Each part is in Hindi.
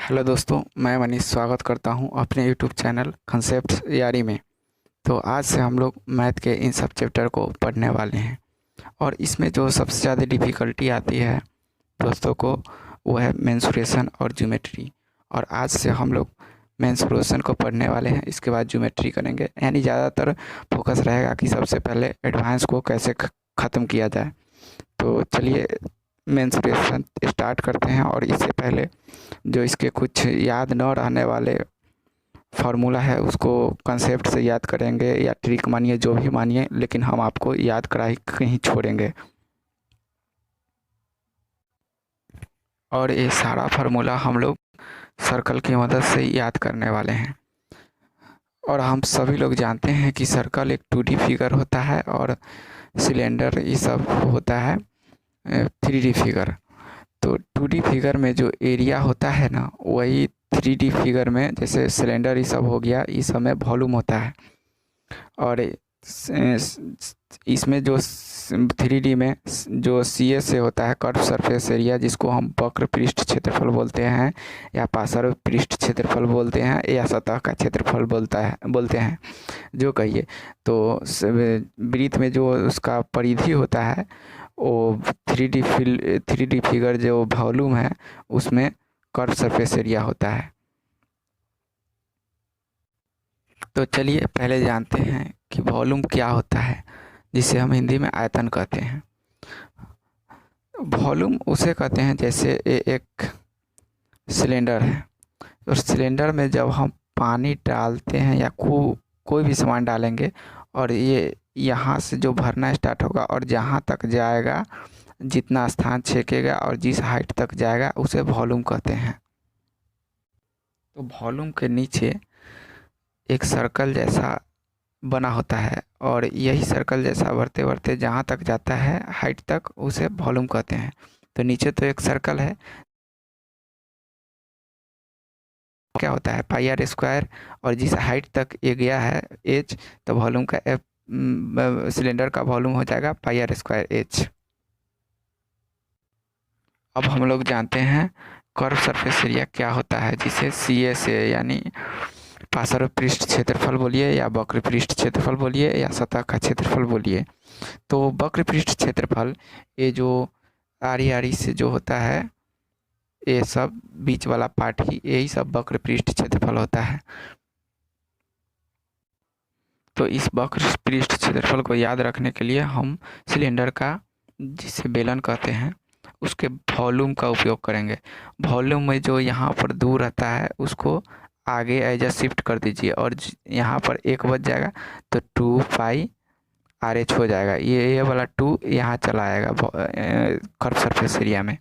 हेलो दोस्तों, मैं मनीष स्वागत करता हूं अपने यूट्यूब चैनल कंसेप्ट यारी में। तो आज से हम लोग मैथ के इन सब चैप्टर को पढ़ने वाले हैं और इसमें जो सबसे ज़्यादा डिफ़िकल्टी आती है दोस्तों को, वो है मेंसुरेशन और ज्योमेट्री। और आज से हम लोग मेंसुरेशन को पढ़ने वाले हैं, इसके बाद ज्योमेट्री करेंगे। यानी ज़्यादातर फोकस रहेगा कि सबसे पहले एडवांस को कैसे ख़त्म किया जाए। तो चलिए मेंसुरेशन स्टार्ट करते हैं। और इससे पहले जो इसके कुछ याद न रहने वाले फार्मूला है उसको कंसेप्ट से याद करेंगे, या ट्रिक मानिए जो भी मानिए, लेकिन हम आपको याद करा ही कहीं छोड़ेंगे। और ये सारा फार्मूला हम लोग सर्कल की मदद से याद करने वाले हैं। और हम सभी लोग जानते हैं कि सर्कल एक 2D फिगर होता है और सिलेंडर ये सब होता है 3D फिगर। तो 2D फिगर में जो एरिया होता है ना, वही 3D फिगर में, जैसे सिलेंडर ये सब हो गया, इस सब में वॉल्यूम होता है। और इसमें जो 3D में जो CS से होता है कर्व सरफेस एरिया, जिसको हम वक्र पृष्ठ क्षेत्रफल बोलते हैं, या पार्श्व पृष्ठ क्षेत्रफल बोलते हैं, या सतह का क्षेत्रफल बोलते हैं जो कहिए। तो वृत्त में जो उसका परिधि होता है वो 3D फिगर जो वॉल्यूम है उसमें कर्व सरफेस एरिया होता है। तो चलिए पहले जानते हैं कि वॉल्यूम क्या होता है, जिसे हम हिंदी में आयतन कहते हैं। वॉल्यूम उसे कहते हैं जैसे एक सिलेंडर है, और सिलेंडर में जब हम पानी डालते हैं या कोई भी सामान डालेंगे, और ये यहाँ से जो भरना स्टार्ट होगा और जहाँ तक जाएगा, जितना स्थान छेकेगा और जिस हाइट तक जाएगा, उसे वॉल्यूम कहते हैं। तो वॉल्यूम के नीचे एक सर्कल जैसा बना होता है, और यही सर्कल जैसा बढ़ते बढ़ते जहाँ तक जाता है हाइट तक, उसे वॉल्यूम कहते हैं। तो नीचे तो एक सर्कल है, क्या होता है पाई आर स्क्वायर, और जिस हाइट तक ये गया है एच, तो वॉल्यूम का सिलेंडर का वॉल्यूम हो जाएगा पाई आर स्क्वायर एच। अब हम लोग जानते हैं कर्व सरफेस एरिया क्या होता है, जिसे CA से, यानी पार्श्व पृष्ठ क्षेत्रफल बोलिए, या वक्र पृष्ठ क्षेत्रफल बोलिए, या सतह का क्षेत्रफल बोलिए। तो वक्र पृष्ठ क्षेत्रफल, ये जो आरी आरी से जो होता है, ये सब बीच वाला पार्ट ही, यही सब वक्र पृष्ठ क्षेत्रफल होता है। तो इस वक्र पृष्ठ क्षेत्रफल को याद रखने के लिए हम सिलेंडर का, जिसे बेलन कहते हैं, उसके वॉल्यूम का उपयोग करेंगे। वॉल्यूम में जो यहाँ पर दूर रहता है उसको आगे एज शिफ्ट कर दीजिए, और यहाँ पर एक बच जाएगा तो 2 पाई RH हो जाएगा। ये वाला 2 यहाँ चला आएगा कर्व सरफेस एरिया में।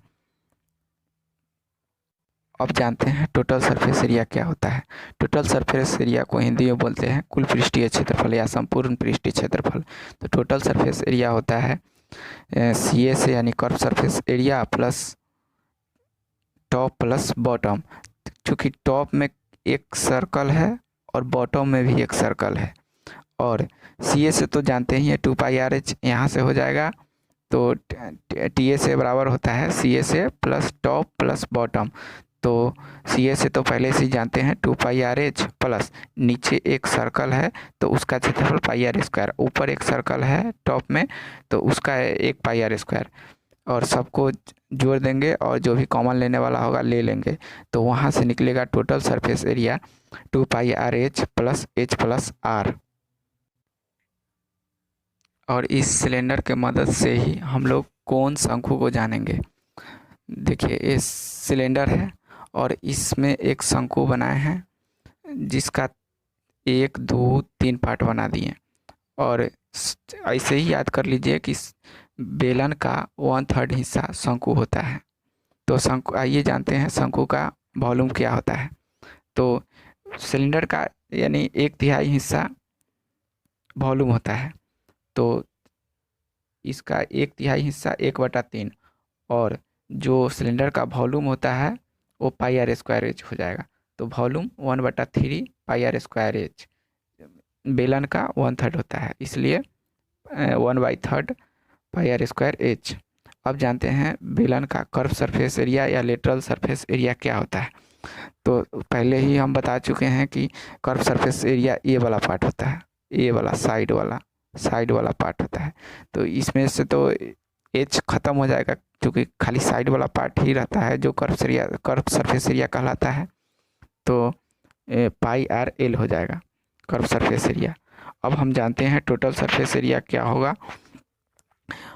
अब जानते हैं टोटल सरफेस एरिया क्या होता है। टोटल सरफेस एरिया को हिंदी में बोलते हैं कुल पृष्ठीय क्षेत्रफल या संपूर्ण पृष्ठीय क्षेत्रफल। तो टोटल सरफेस एरिया होता है CA से, यानी curve surface area plus top plus bottom. चूँकि टॉप में एक सर्कल है और बॉटम में भी एक सर्कल है, और CA से तो जानते ही हैं 2 पाई RH यहाँ से हो जाएगा। तो TA से बराबर होता है CA से प्लस टॉप प्लस बॉटम। तो CA से तो पहले से ही जानते हैं 2 पाई RH, प्लस नीचे एक सर्कल है तो उसका क्षेत्रफल पाई आर स्क्वायर, ऊपर एक सर्कल है टॉप में तो उसका 1 पाई आर स्क्वायर, और सबको जोड़ देंगे और जो भी कॉमन लेने वाला होगा ले लेंगे। तो वहाँ से निकलेगा टोटल सरफेस एरिया 2 पाई RH plus H plus R। और इस सिलेंडर के मदद से ही हम लोग कोण शंकु को जानेंगे। देखिए ये सिलेंडर है और इसमें एक शंकु बनाए हैं, जिसका 1 2 3 पार्ट बना दिए। और ऐसे ही याद कर लीजिए कि बेलन का 1/3 हिस्सा शंकु होता है। तो शंकु, आइए जानते हैं शंकु का वॉल्यूम क्या होता है। तो सिलेंडर का यानी 1/3 हिस्सा वॉल्यूम होता है, तो इसका 1/3 हिस्सा 1/3, और जो सिलेंडर का वॉल्यूम होता है वो पाई आर स्क्वायर एच हो जाएगा। तो volume 1/3 pi r square H, बेलन का 1/3 होता है, इसलिए 1/3 पाई आर स्क्वायर एच। अब जानते हैं बेलन का कर्व सरफेस एरिया या लेटरल सरफेस एरिया क्या होता है। तो पहले ही हम बता चुके हैं कि कर्व सरफेस एरिया ये वाला पार्ट होता है, ये वाला साइड वाला पार्ट होता है। तो इसमें से तो एच ख़त्म हो जाएगा क्योंकि खाली साइड वाला पार्ट ही रहता है जो कर्व सरफेस एरिया कहलाता है। तो पाई आर एल हो जाएगा कर्व सरफेस एरिया। अब हम जानते हैं टोटल सरफेस एरिया क्या होगा,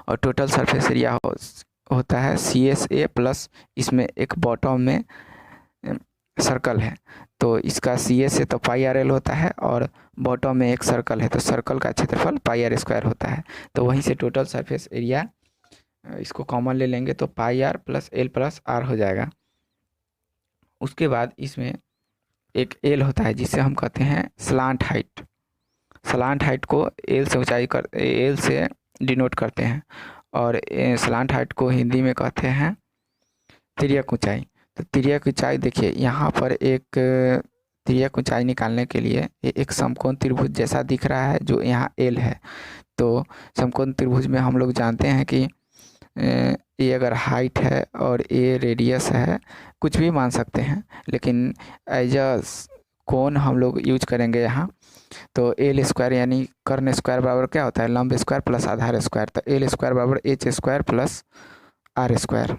और टोटल सरफेस एरिया होता है सी एस ए प्लस इसमें एक बॉटम में सर्कल है, तो इसका सी एस ए तो पाई आर एल होता है और बॉटम में एक सर्कल है, तो सर्कल का क्षेत्रफल पाई आर स्क्वायर होता है। तो वहीं से टोटल सरफेस एरिया इसको कॉमन ले लेंगे तो pi r plus L plus r हो जाएगा। उसके बाद इसमें एक एल होता है जिसे हम कहते हैं स्लांट हाइट। स्लांट हाइट को एल से डिनोट करते हैं, और स्लांट हाइट को हिंदी में कहते हैं तिर्यक ऊंचाई। तो तिर्यक ऊंचाई देखिए, यहाँ पर एक तिर्यक ऊंचाई निकालने के लिए एक समकोण त्रिभुज जैसा दिख रहा है जो यहाँ एल है। तो समकोण त्रिभुज में हम लोग जानते हैं कि ये अगर हाइट है और ये रेडियस है, कुछ भी मान सकते हैं, लेकिन एज अ कोण हम लोग यूज करेंगे यहाँ। तो एल स्क्वायर यानी कर्ण स्क्वायर बराबर क्या होता है, लंब स्क्वायर प्लस आधार स्क्वायर। तो एल स्क्वायर बराबर H square plus R square.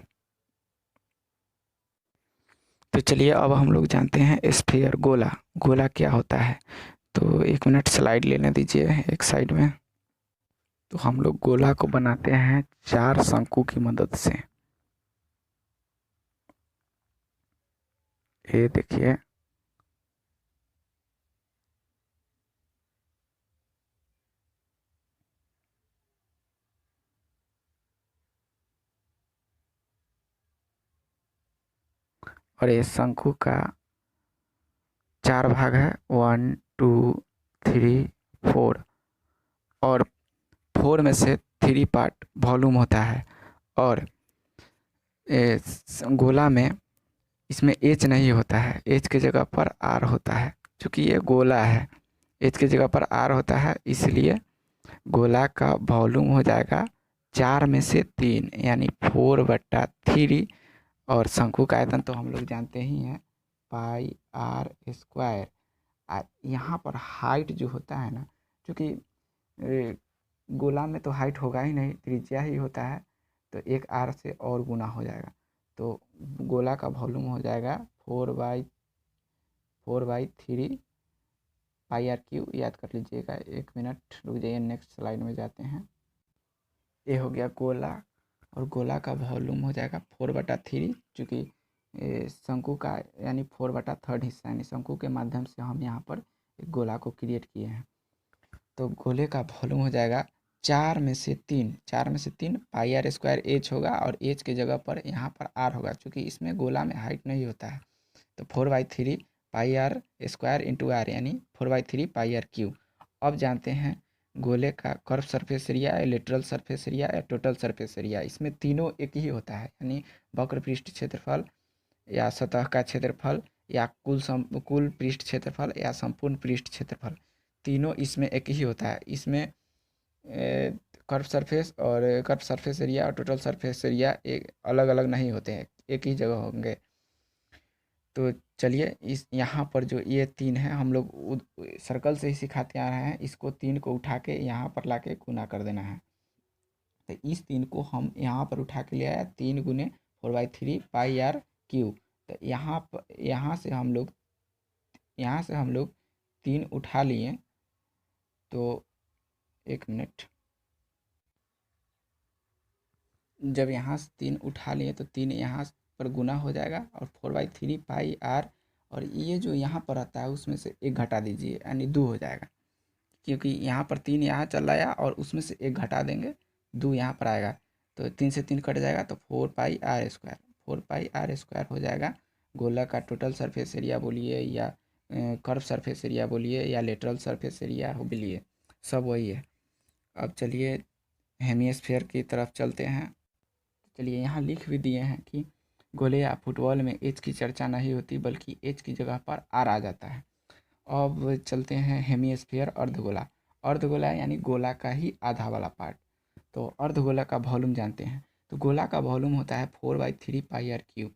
तो चलिए अब हम लोग जानते हैं स्फीयर, गोला क्या होता है। तो 1 मिनट स्लाइड लेने दीजिए एक साइड में। तो हम लोग गोला को बनाते हैं 4 शंकु की मदद से। ये देखिए, और ये शंकु का 4 भाग है, 1 2 3 4, और 4 में से 3 पार्ट वॉल्यूम होता है। और गोला में इसमें एच नहीं होता है, एच के जगह पर आर होता है। क्योंकि ये गोला है, एच की जगह पर आर होता है, इसलिए गोला का वॉल्यूम हो जाएगा 4 में से 3 यानी 4/3। और शंकु का आयतन तो हम लोग जानते ही हैं, पाई आर स्क्वायर। यहाँ पर हाइट जो होता है ना, क्योंकि गोला में तो हाइट होगा ही नहीं, त्रिज्या ही होता है, तो एक आर से और गुना हो जाएगा। तो गोला का वॉल्यूम हो जाएगा 4/3 पाई आर क्यू। याद कर लीजिएगा, 1 मिनट रुक जाइए, नेक्स्ट स्लाइड में जाते हैं। ये हो गया गोला, और गोला का वॉल्यूम हो जाएगा 4/3, चूँकि शंकु का यानी 4/3 हिस्सा, यानी शंकु के माध्यम से हम यहाँ पर एक गोला को क्रिएट किए हैं। तो गोले का वॉल्यूम हो जाएगा 4 में से 3 पाई आर स्क्वायर एच होगा, और एच के जगह पर यहाँ पर आर होगा, क्योंकि इसमें गोला में हाइट नहीं होता है। तो 4/3 पाई आर स्क्वायर इंटू आर यानी 4/3 पाई आर क्यू। अब जानते हैं गोले का curve surface area, lateral surface area या टोटल सरफेस एरिया। इसमें तीनों एक ही होता है, यानी वक्र पृष्ठ क्षेत्रफल या सतह का क्षेत्रफल या कुल पृष्ठ क्षेत्रफल या संपूर्ण पृष्ठ क्षेत्रफल, तीनों इसमें एक ही होता है। इसमें कर्व सरफेस एरिया और टोटल सरफेस एरिया एक अलग अलग नहीं होते हैं, एक ही जगह होंगे। तो चलिए, इस यहाँ पर जो ये 3 है, हम लोग सर्कल से ही सिखाते आ रहे हैं, इसको 3 को उठा के यहाँ पर ला के गुना कर देना है। तो इस 3 को हम यहाँ पर उठा के ले आया, 3 गुने 4/3 पाई आर क्यू। तो यहाँ से हम लोग 3 उठा लिए। तो 1 मिनट, जब यहाँ से 3 उठा लिए तो 3 यहाँ पर गुना हो जाएगा, और 4/3 पाई आर, और ये जो यहाँ पर आता है उसमें से 1 घटा दीजिए यानी 2 हो जाएगा, क्योंकि यहाँ पर 3 यहाँ चल आया और उसमें से 1 घटा देंगे, 2 यहाँ पर आएगा। तो 3 से 3 कट जाएगा, तो 4 पाई आर स्क्वायर हो जाएगा। गोला का टोटल सरफेस एरिया बोलिए या कर्व सरफेस एरिया बोलिए या लेटरल सरफेस एरिया बोलिए, सब वही है। अब चलिए हेमिस्फीयर की तरफ चलते हैं। चलिए, यहाँ लिख भी दिए हैं कि गोले या फुटबॉल में एच की चर्चा नहीं होती, बल्कि एच की जगह पर आर आ जाता है। अब चलते हैं हेमिस्फीयर, अर्धगोला यानी गोला का ही आधा वाला पार्ट। तो अर्धगोला का वॉल्यूम जानते हैं, तो गोला का वॉल्यूम होता है 4/3 पाई आर क्यू,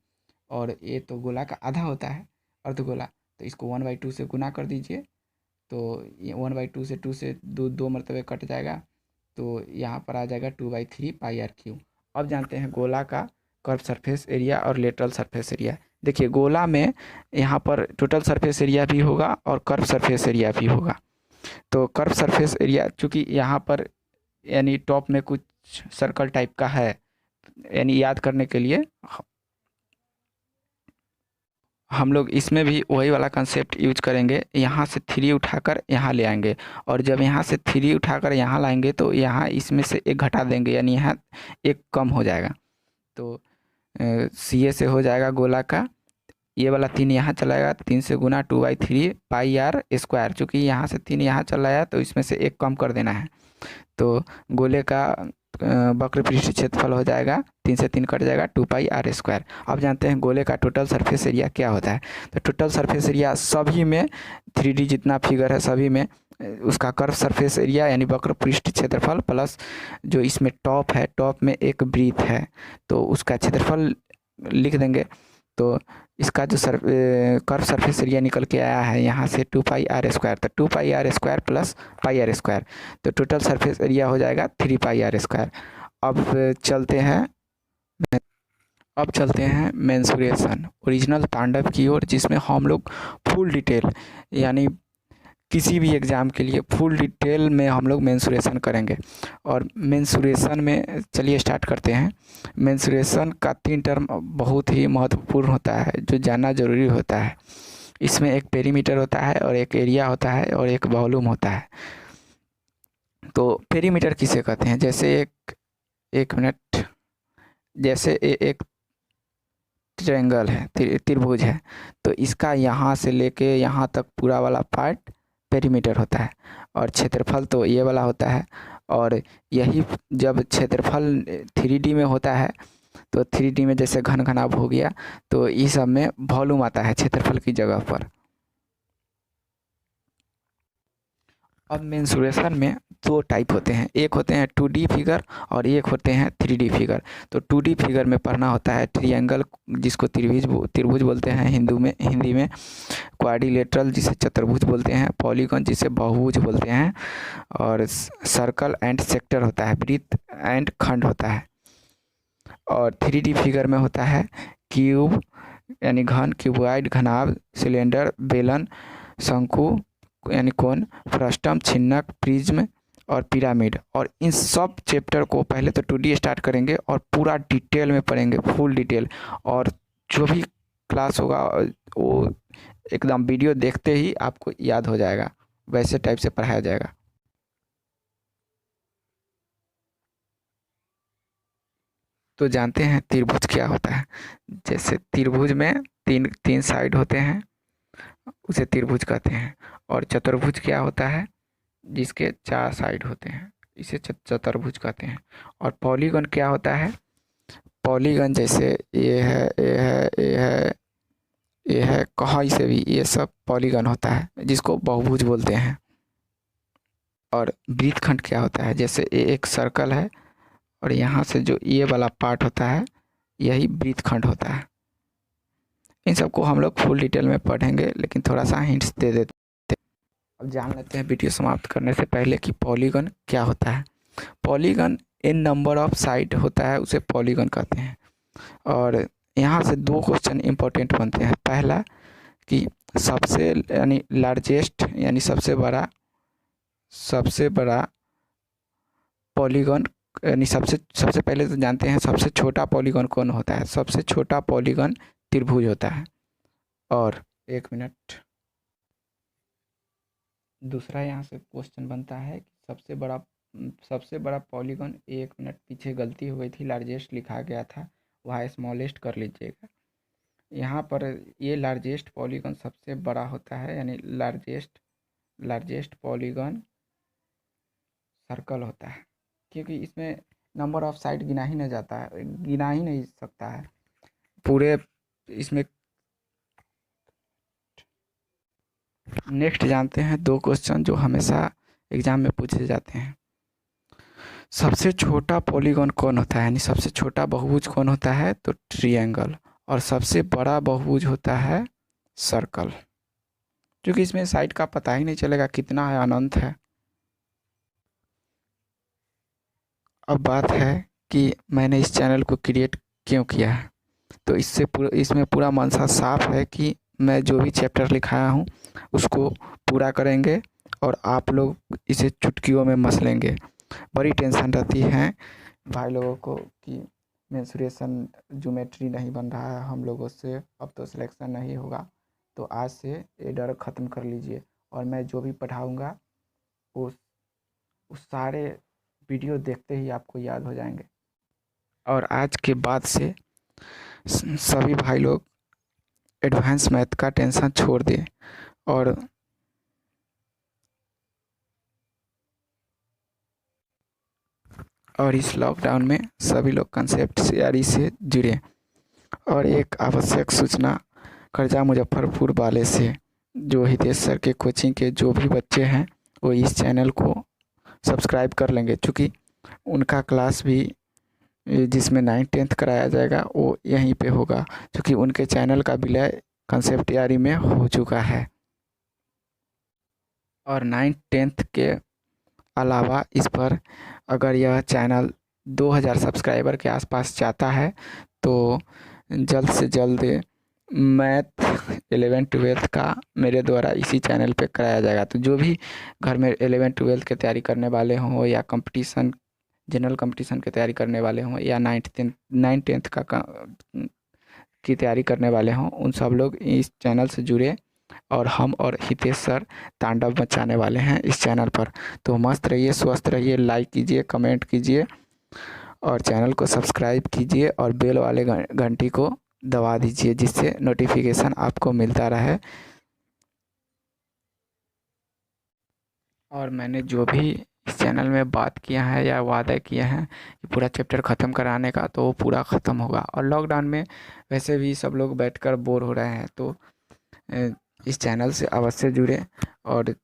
और ये तो गोला का आधा होता है, अर्धगोला, तो इसको 1/2 से गुना कर दीजिए, तो ये 1/2 से 2 से दो मरतबे कट जाएगा, तो यहाँ पर आ जाएगा 2/3 पाई आर क्यूब। अब जानते हैं गोला का कर्व सरफेस एरिया और लेटरल सरफेस एरिया। देखिए गोला में यहाँ पर टोटल सरफेस एरिया भी होगा और कर्व सरफेस एरिया भी होगा। तो कर्व सरफेस एरिया चूँकि यहाँ पर यानी टॉप में कुछ सर्कल टाइप का है, यानी याद करने के लिए हम लोग इसमें भी वही वाला कंसेप्ट यूज करेंगे। यहाँ से 3 उठाकर यहाँ ले आएंगे, और जब यहाँ से 3 उठाकर यहाँ लाएंगे तो यहाँ इसमें से एक घटा देंगे, यानी यहाँ एक कम हो जाएगा। तो सी ए से हो जाएगा गोला का, ये वाला 3 यहाँ चला जाएगा, 3 से गुना 2/3 पाई आर स्क्वायर। चूँकि यहाँ से 3 यहाँ चला आया तो इसमें से एक कम कर देना है। तो गोले का वक्र पृष्ठ क्षेत्रफल हो जाएगा, 3 से 3 कट जाएगा, 2 पाई आर स्क्वायर। अब जानते हैं गोले का टोटल सरफेस एरिया क्या होता है। तो टोटल सरफेस एरिया सभी में 3D जितना फिगर है सभी में उसका कर्व सरफेस एरिया यानी वक्र पृष्ठ क्षेत्रफल प्लस जो इसमें टॉप है, टॉप में एक ब्रीथ है तो उसका क्षेत्रफल लिख देंगे। तो इसका जो कर्व सरफेस एरिया निकल के आया है यहाँ से 2 पाई आर स्क्वायर, तो 2 pi r square plus pi r square, तो टोटल सरफेस एरिया हो जाएगा 3 पाई आर स्क्वायर। अब चलते हैं मेंसुरेशन ओरिजिनल तांडव की ओर, जिसमें हम लोग फुल डिटेल यानी किसी भी एग्ज़ाम के लिए फुल डिटेल में हम लोग मेंसुरेशन करेंगे। और मेंसुरेशन में चलिए स्टार्ट करते हैं। मेंसुरेशन का 3 टर्म बहुत ही महत्वपूर्ण होता है जो जानना ज़रूरी होता है। इसमें एक पेरीमीटर होता है और एक एरिया होता है और एक वॉल्यूम होता है। तो पेरीमीटर किसे कहते हैं, जैसे एक मिनट, जैसे एक ट्रायंगल है, त्रिभुज है, तो इसका यहाँ से लेके यहाँ तक पूरा वाला पार्ट पेरीमीटर होता है और क्षेत्रफल तो ये वाला होता है। और यही जब क्षेत्रफल 3D में होता है तो 3D में जैसे घन घनाभ हो गया तो इस सब में वॉल्यूम आता है क्षेत्रफल की जगह पर। अब मेंसुरेशन में 2 टाइप होते हैं, एक होते हैं 2D फिगर और एक होते हैं 3D फिगर। तो 2D फिगर में पढ़ना होता है ट्रायंगल जिसको त्रिभुज बोलते हैं हिंदी में, क्वाड्रिलेटरल जिसे चतुर्भुज बोलते हैं, पॉलीगॉन जिसे बहुभुज बोलते हैं, और सर्कल एंड सेक्टर होता है, वृत्त एंड खंड होता है। और 3D फिगर में होता है क्यूब यानी घन, क्यूबॉइड घनाभ, सिलेंडर, बेलन, शंकु यानी कोन, फ्रस्टम, छिन्नक, प्रिज्म और पिरामिड। और इन सब चैप्टर को पहले तो 2D स्टार्ट करेंगे और पूरा डिटेल में पढ़ेंगे, फुल डिटेल। और जो भी क्लास होगा वो एकदम वीडियो देखते ही आपको याद हो जाएगा, वैसे टाइप से पढ़ाया जाएगा। तो जानते हैं त्रिभुज क्या होता है। जैसे त्रिभुज में तीन साइड होते हैं उसे त्रिभुज कहते हैं। और चतुर्भुज क्या होता है, जिसके 4 साइड होते हैं, इसे चतुर्भुज कहते हैं। और पॉलीगन क्या होता है, पॉलीगन जैसे ये है, ये है, ये है, ये है, कहीं से भी ये सब पॉलीगन होता है जिसको बहुभुज बोलते हैं। और वृत्तखंड क्या होता है, जैसे ये एक सर्कल है और यहाँ से जो ये वाला पार्ट होता है यही वृत्तखंड होता है। इन सबको हम लोग फुल डिटेल में पढ़ेंगे, लेकिन थोड़ा सा हिंट्स दे देते हैं। अब जान लेते हैं वीडियो समाप्त करने से पहले कि पॉलीगन क्या होता है। Polygon in number of side होता है, उसे पॉलीगन कहते हैं। और यहाँ से 2 क्वेश्चन इम्पोर्टेंट बनते हैं। पहला कि सबसे यानी लार्जेस्ट यानी सबसे बड़ा पॉलीगन यानी सबसे पहले तो जानते हैं सबसे छोटा पॉलीगन कौन होता है। सबसे छोटा पॉलीगन त्रिभुज होता है। और 1 मिनट, दूसरा यहाँ से क्वेश्चन बनता है कि सबसे बड़ा पॉलीगन, 1 मिनट पीछे गलती हो गई थी, लार्जेस्ट लिखा गया था, वहाँ स्मॉलेस्ट कर लीजिएगा। यहाँ पर ये लार्जेस्ट पॉलीगन सबसे बड़ा होता है, यानी लार्जेस्ट पॉलीगन सर्कल होता है, क्योंकि इसमें नंबर ऑफ साइड गिना ही नहीं जाता है, गिना ही नहीं सकता है पूरे इसमें। नेक्स्ट जानते हैं 2 क्वेश्चन जो हमेशा एग्जाम में पूछे जाते हैं। सबसे छोटा पॉलीगन कौन होता है, यानी सबसे छोटा बहुभुज कौन होता है, तो ट्रायंगल। और सबसे बड़ा बहुभुज होता है सर्कल, क्योंकि इसमें साइट का पता ही नहीं चलेगा कितना है, अनंत है। अब बात है कि मैंने इस चैनल को क्रिएट क्यों किया है। तो इसमें पूरा मंशा साफ है कि मैं जो भी चैप्टर लिखाया हूँ उसको पूरा करेंगे और आप लोग इसे चुटकियों में मसलेंगे। बड़ी टेंशन रहती है भाई लोगों को कि मेंसुरेशन ज्योमेट्री नहीं बन रहा है हम लोगों से, अब तो सिलेक्शन नहीं होगा। तो आज से ये डर ख़त्म कर लीजिए और मैं जो भी पढ़ाऊँगा उस सारे वीडियो देखते ही आपको याद हो जाएंगे। और आज के बाद से सभी भाई लोग एडवांस मैथ का टेंशन छोड़ दें और इस लॉकडाउन में सभी लोग कंसेप्ट तैयारी से जुड़े। और एक आवश्यक सूचना कर्जा मुजफ्फरपुर वाले से, जो हितेश सर के कोचिंग के जो भी बच्चे हैं वो इस चैनल को सब्सक्राइब कर लेंगे, क्योंकि उनका क्लास भी जिसमें 9th-10th कराया जाएगा वो यहीं पे होगा, क्योंकि उनके चैनल का विलय कंसेप्ट तैयारी में हो चुका है। और 9th-10th के अलावा इस पर अगर यह चैनल 2000 सब्सक्राइबर के आसपास जाता है तो जल्द से जल्द मैथ 11th-12th का मेरे द्वारा इसी चैनल पे कराया जाएगा। तो जो भी घर में 11th-12th की तैयारी करने वाले हों या कंपटीशन जनरल कंपटीशन की तैयारी करने वाले हों या 9th-10th की तैयारी करने वाले हों, उन सब लोग इस चैनल से जुड़े और हम और हितेश सर तांडव मचाने वाले हैं इस चैनल पर। तो मस्त रहिए, स्वस्थ रहिए, लाइक कीजिए, कमेंट कीजिए और चैनल को सब्सक्राइब कीजिए और बेल वाले घंटी को दबा दीजिए, जिससे नोटिफिकेशन आपको मिलता रहे। और मैंने जो भी इस चैनल में बात किया है या वादा किया है कि पूरा चैप्टर ख़त्म कराने का, तो वो पूरा ख़त्म होगा। और लॉकडाउन में वैसे भी सब लोग बैठकर बोर हो रहे हैं, तो इस चैनल से अवश्य जुड़े और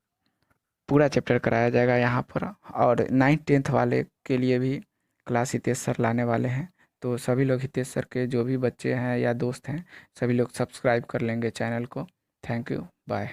पूरा चैप्टर कराया जाएगा यहाँ पर। और 9th-10th वाले के लिए भी क्लास हितेश सर लाने वाले हैं। तो सभी लोग हितेश सर के जो भी बच्चे हैं या दोस्त हैं, सभी लोग सब्सक्राइब कर लेंगे चैनल को। Thank you, bye.